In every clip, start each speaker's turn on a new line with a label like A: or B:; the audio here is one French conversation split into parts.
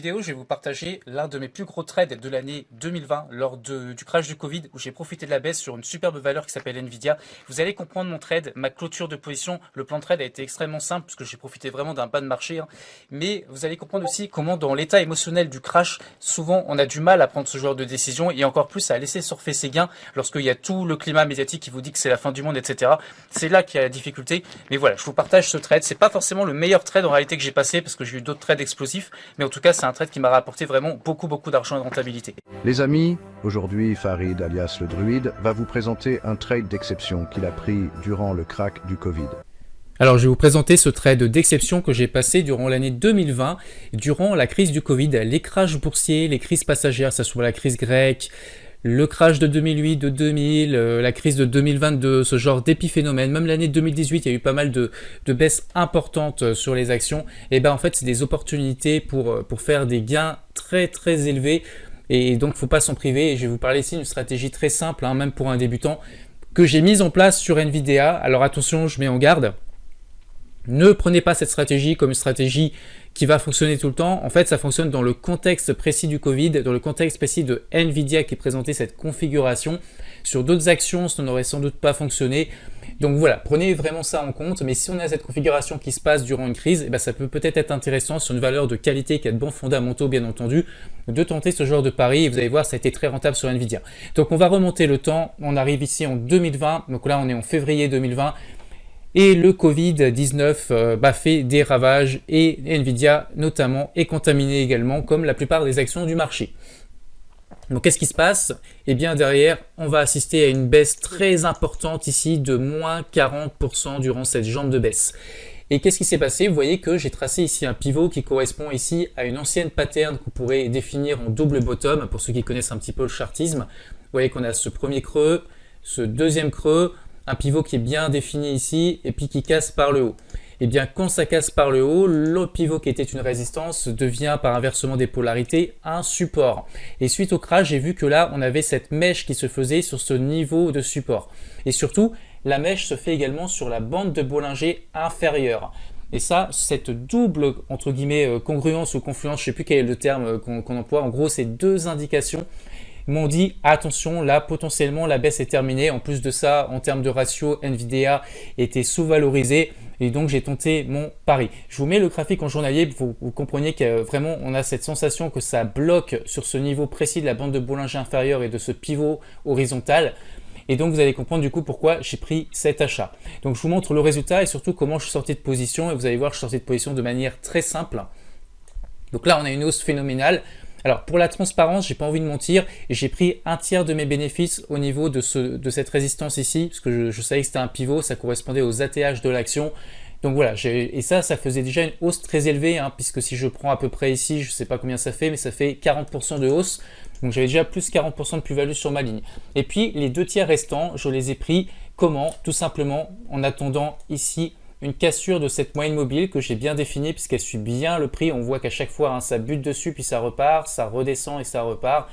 A: vidéo, je vais vous partager l'un de mes plus gros trades de l'année 2020 lors du crash du Covid où j'ai profité de la baisse sur une superbe valeur qui s'appelle Nvidia. Vous allez comprendre mon trade, ma clôture de position. Le plan de trade a été extrêmement simple puisque j'ai profité vraiment d'un bas de marché. Mais vous allez comprendre aussi comment dans l'état émotionnel du crash, souvent on a du mal à prendre ce genre de décision et encore plus à laisser surfer ses gains lorsqu'il y a tout le climat médiatique qui vous dit que c'est la fin du monde, etc. C'est là qu'il y a la difficulté. Mais voilà, je vous partage ce trade. C'est pas forcément le meilleur trade en réalité que j'ai passé parce que j'ai eu d'autres trades explosifs. Mais en tout cas, c'est un trade qui m'a rapporté vraiment beaucoup d'argent et de rentabilité.
B: Les amis, aujourd'hui Farid alias le druide va vous présenter un trade d'exception qu'il a pris durant le crack du Covid.
A: Alors je vais vous présenter ce trade d'exception que j'ai passé durant l'année 2020, durant la crise du Covid, les crashs boursiers, les crises passagères, ça soit la crise grecque, le crash de 2008, de 2000, la crise de 2022, ce genre d'épiphénomène, même l'année 2018, il y a eu pas mal de baisses importantes sur les actions. Et ben en fait, c'est des opportunités pour faire des gains très élevés. Et donc, faut pas s'en priver. Et je vais vous parler ici d'une stratégie très simple, même pour un débutant, que j'ai mise en place sur Nvidia. Alors attention, je mets en garde. Ne prenez pas cette stratégie comme une stratégie qui va fonctionner tout le temps. En fait, ça fonctionne dans le contexte précis du Covid, dans le contexte précis de Nvidia qui présentait cette configuration. Sur d'autres actions, ça n'aurait sans doute pas fonctionné. Donc voilà, prenez vraiment ça en compte. Mais si on a cette configuration qui se passe durant une crise, ça peut peut-être être intéressant sur une valeur de qualité qui a de bons fondamentaux, bien entendu, de tenter ce genre de pari. Et vous allez voir, ça a été très rentable sur Nvidia. Donc on va remonter le temps. On arrive ici en 2020. Donc là, on est en février 2020. Et le Covid-19 fait des ravages et Nvidia notamment est contaminé également comme la plupart des actions du marché. Donc qu'est-ce qui se passe? Eh bien derrière, on va assister à une baisse très importante ici de moins 40% durant cette jambe de baisse. Et qu'est-ce qui s'est passé? Vous voyez que j'ai tracé ici un pivot qui correspond ici à une ancienne pattern qu'on pourrait définir en double bottom pour ceux qui connaissent un petit peu le chartisme. Vous voyez qu'on a ce premier creux, ce deuxième creux, un pivot qui est bien défini ici et puis qui casse par le haut. Et bien quand ça casse par le haut, le pivot qui était une résistance devient par inversement des polarités un support. Et suite au crash, j'ai vu que là on avait cette mèche qui se faisait sur ce niveau de support. Et surtout, la mèche se fait également sur la bande de Bollinger inférieure. Et ça, cette double entre guillemets congruence ou confluence, je ne sais plus quel est le terme qu'on emploie, en gros c'est deux indications m'ont dit attention, là potentiellement la baisse est terminée. En plus de ça, en termes de ratio, Nvidia était sous-valorisé et donc j'ai tenté mon pari. Je vous mets le graphique en journalier pour que vous compreniez que vraiment on a cette sensation que ça bloque sur ce niveau précis de la bande de Bollinger inférieure et de ce pivot horizontal. Et donc vous allez comprendre du coup pourquoi j'ai pris cet achat. Donc je vous montre le résultat et surtout comment je suis sorti de position et vous allez voir je suis sorti de position de manière très simple. Donc là on a une hausse phénoménale. Alors pour la transparence, j'ai pas envie de mentir et j'ai pris un tiers de mes bénéfices au niveau de cette résistance ici parce que je savais que c'était un pivot, ça correspondait aux ATH de l'action. Donc voilà, et ça faisait déjà une hausse très élevée puisque si je prends à peu près ici, je sais pas combien ça fait, mais ça fait 40% de hausse. Donc j'avais déjà plus 40% de plus-value sur ma ligne. Et puis les deux tiers restants, je les ai pris comment? Tout simplement en attendant ici une cassure de cette moyenne mobile que j'ai bien définie puisqu'elle suit bien le prix. On voit qu'à chaque fois, ça bute dessus, puis ça repart, ça redescend et ça repart.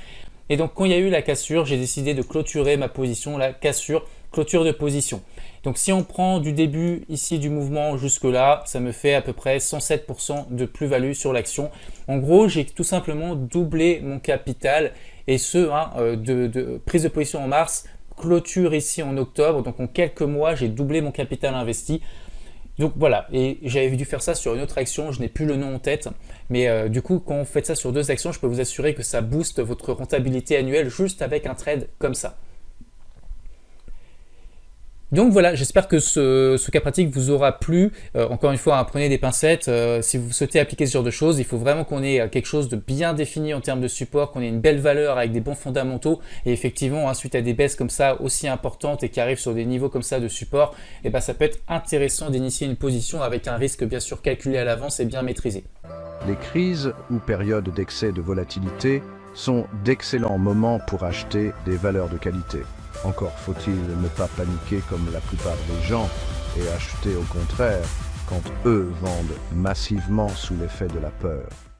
A: Et donc, quand il y a eu la cassure, j'ai décidé de clôturer ma position, la cassure, clôture de position. Donc, si on prend du début ici du mouvement jusque là, ça me fait à peu près 107% de plus-value sur l'action. En gros, j'ai tout simplement doublé mon capital et ce, de prise de position en mars, clôture ici en octobre. Donc, en quelques mois, j'ai doublé mon capital investi. Donc voilà, et j'avais dû faire ça sur une autre action, je n'ai plus le nom en tête, mais du coup quand vous faites ça sur deux actions, je peux vous assurer que ça booste votre rentabilité annuelle juste avec un trade comme ça. Donc voilà, j'espère que ce cas pratique vous aura plu. Encore une fois, prenez des pincettes. Si vous souhaitez appliquer ce genre de choses, il faut vraiment qu'on ait quelque chose de bien défini en termes de support, qu'on ait une belle valeur avec des bons fondamentaux. Et effectivement, suite à des baisses comme ça aussi importantes et qui arrivent sur des niveaux comme ça de support, ça peut être intéressant d'initier une position avec un risque bien sûr calculé à l'avance et bien maîtrisé.
B: Les crises ou périodes d'excès de volatilité sont d'excellents moments pour acheter des valeurs de qualité. Encore faut-il ne pas paniquer comme la plupart des gens et acheter au contraire quand eux vendent massivement sous l'effet de la peur.